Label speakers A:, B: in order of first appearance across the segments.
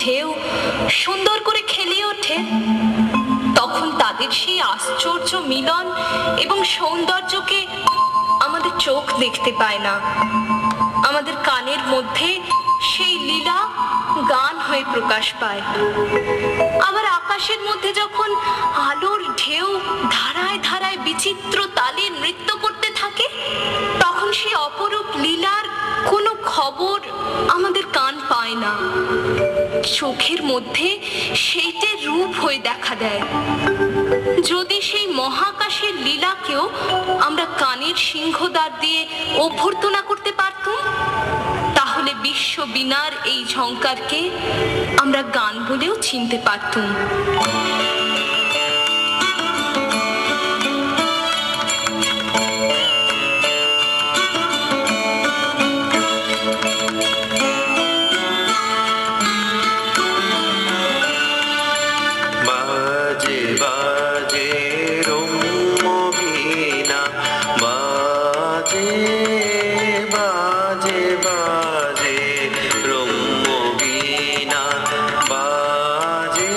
A: ঢেউ সুন্দর করে খেলিয়ে ওঠে, তখন তাদের সেই আশ্চর্য মিলন এবং সৌন্দর্যকে আমাদের চোখ দেখতে পায় না। আমাদের কানের মধ্যে সেই লীলা গান হয়ে প্রকাশ পায়। আবার আকাশের মধ্যে যখন আলোর ঢেউ ধারায় ধারায় বিচিত্র তালে নৃত্য করতে থাকে, তখন সেই অপরূপ লীলার কোনো খবর আমাদের কান পায় না। চোখের মধ্যে সেইটে রূপ হয়ে দেখা দেয়। যদি সেই মহাকাশের লীলাকেও আমরা কানের সিংহদ্বার দিয়ে অভ্যর্থনা করতে পারতাম, তাহলে বিশ্ব বীণার এই ঝংকারকে আমরা গান বলেও চিনতে পারতাম।
B: বাজে বাজে রম্যবীণা, বাজে বাজে বাজে রম্যবীণা, বাজে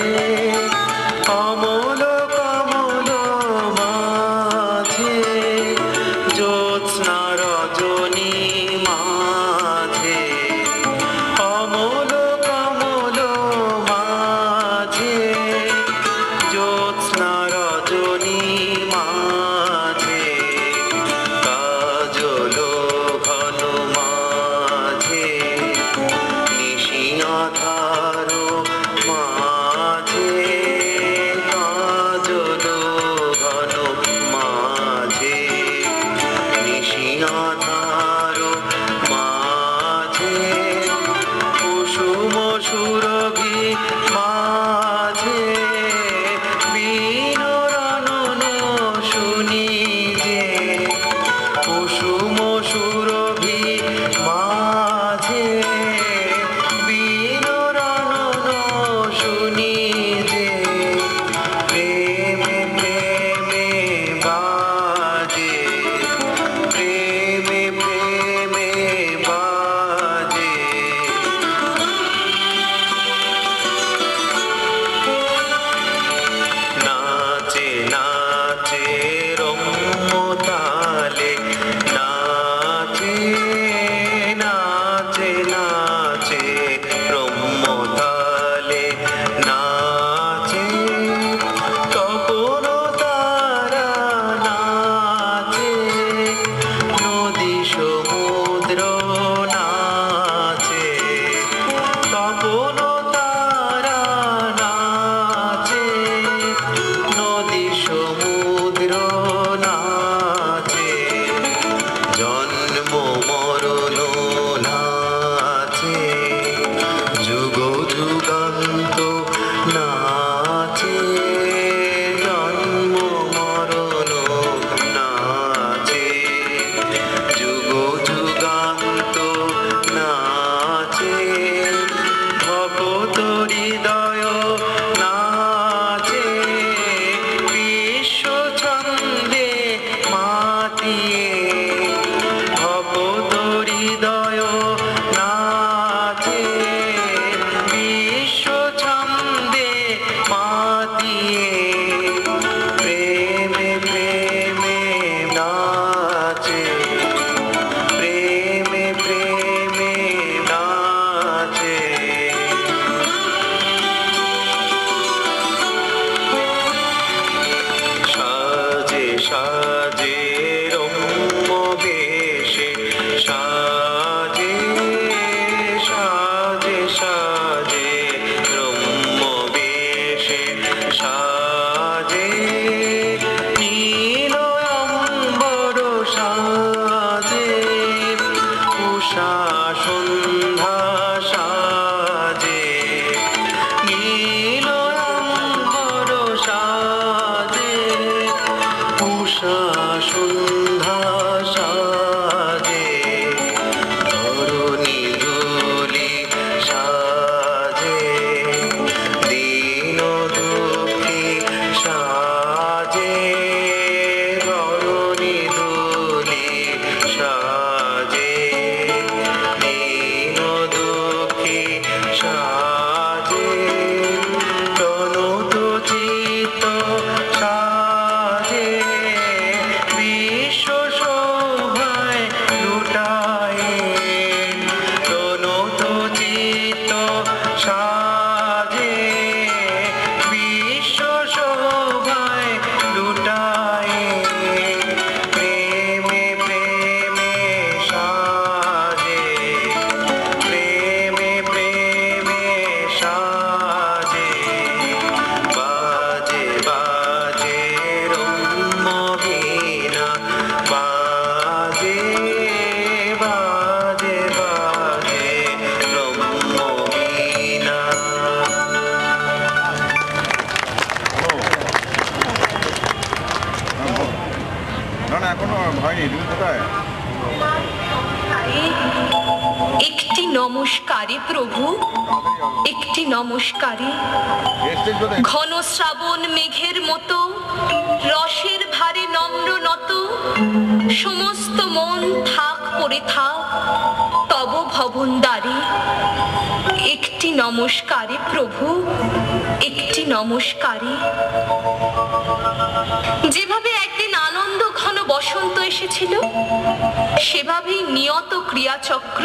C: হয়নি, তুমি কোথায়?
A: একটি নমস্কারে প্রভু, একটি নমস্কারে।
C: এসছেন কোথায়?
A: ঘন শ্রাবণ মেঘের মতো রসের ভারে নম্র নত, সমস্ত মন থাক পড়ে থাক তব ভবন দ্বারে। একটি নমস্কারে প্রভু, একটি নমস্কারে। যেভাবে একদিন আনন্দ ঘন বসন্ত এসেছিল, সেভাবেই নিয়ত ক্রিয়াচক্র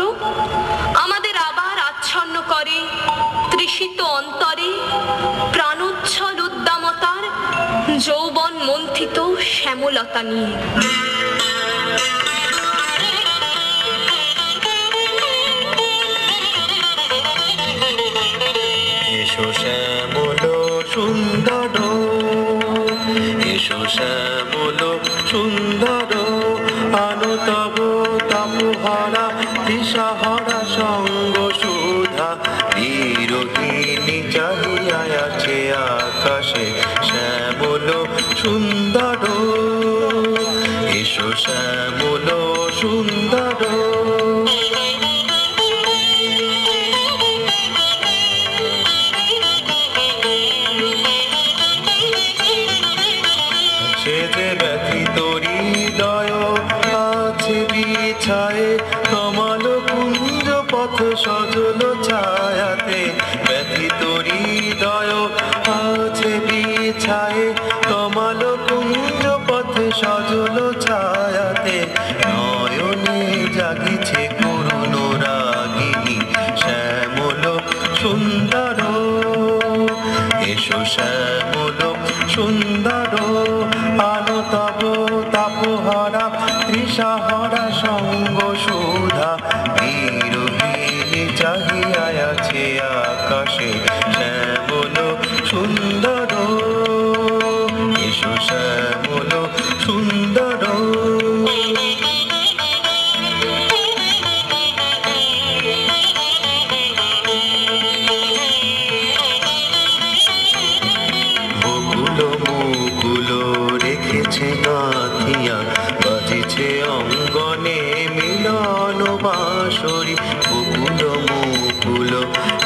A: আমাদের আবার আচ্ছন্ন করে তৃষিত অন্তরে প্রাণোচ্ছল উদ্দামতার যৌবন মন্থিত শ্যামলতা নিয়ে।
B: এসো শ্যামল সুন্দর, এসো শ্যামল সুন্দর, আনো তব তাপহারা দিশাহারা সঙ্গ সুধা। বিরোহিণী চাহিয়া আছে আকাশে শ্যামল সুন্দর, এসো শ্যামল সুন্দর। সে যে ব্যথিত হৃদয় আছে বিছায়ে কমল কুঞ্জ পথ সজল ছায়াতে। ব্যথিত হৃদয় আছে বিছায়ে কমল কুঞ্জ পথ সজল ছায়াতে। নয়নে জাগিছে করুণ রাগিনী শ্যামল সুন্দর, এসো শ্যামল সুন্দর, আনো তব তাপহারা তৃষাহারা সঙ্গ সুধা। বিরোহিণী চাহিয়া আছে আকাশে শ্যামল সুন্দর, এসো শ্যামল সুন্দর। রেখেছে গাঁথিয়া বাজিছে অঙ্গনে মিলন বাঁশরি। বকুল মুকুল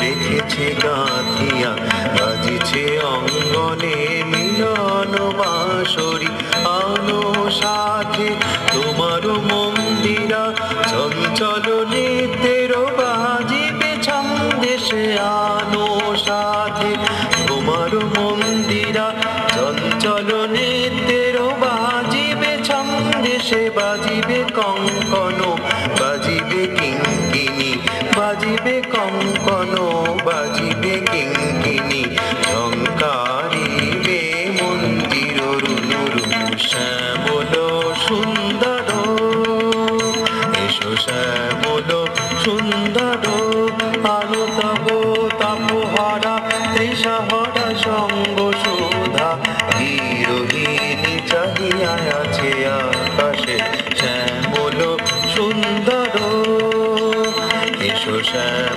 B: রেখেছে গাঁথিয়া বাজিছে অঙ্গনে মিলন বাঁশরি। আনো সাথে তোমার মন্দিরা চঞ্চল নৃত্যের বাজিবে ছন্দেশে। আনো সাথে তোমার মন্দিরা চঞ্চল নৃত্যের বাজিবে ছন্দেশে। বাজিবে কঙ্কন বাজিবে কিঙ্কিনি, বাজিবে কঙ্কন বাজিবে কিঙ্কিনি। ঝঙ্কারিবে মন্দির রুনু রুনু শ্যামল সুন্দর, এসো শ্যামল সুন্দর, আলো তব তাপহারা তৃষাহারা সঙ্গ সুধা। বিরোহিণী চাহিয়া আছে আকাশে শ্যামল সুন্দর, এসো শ্যামল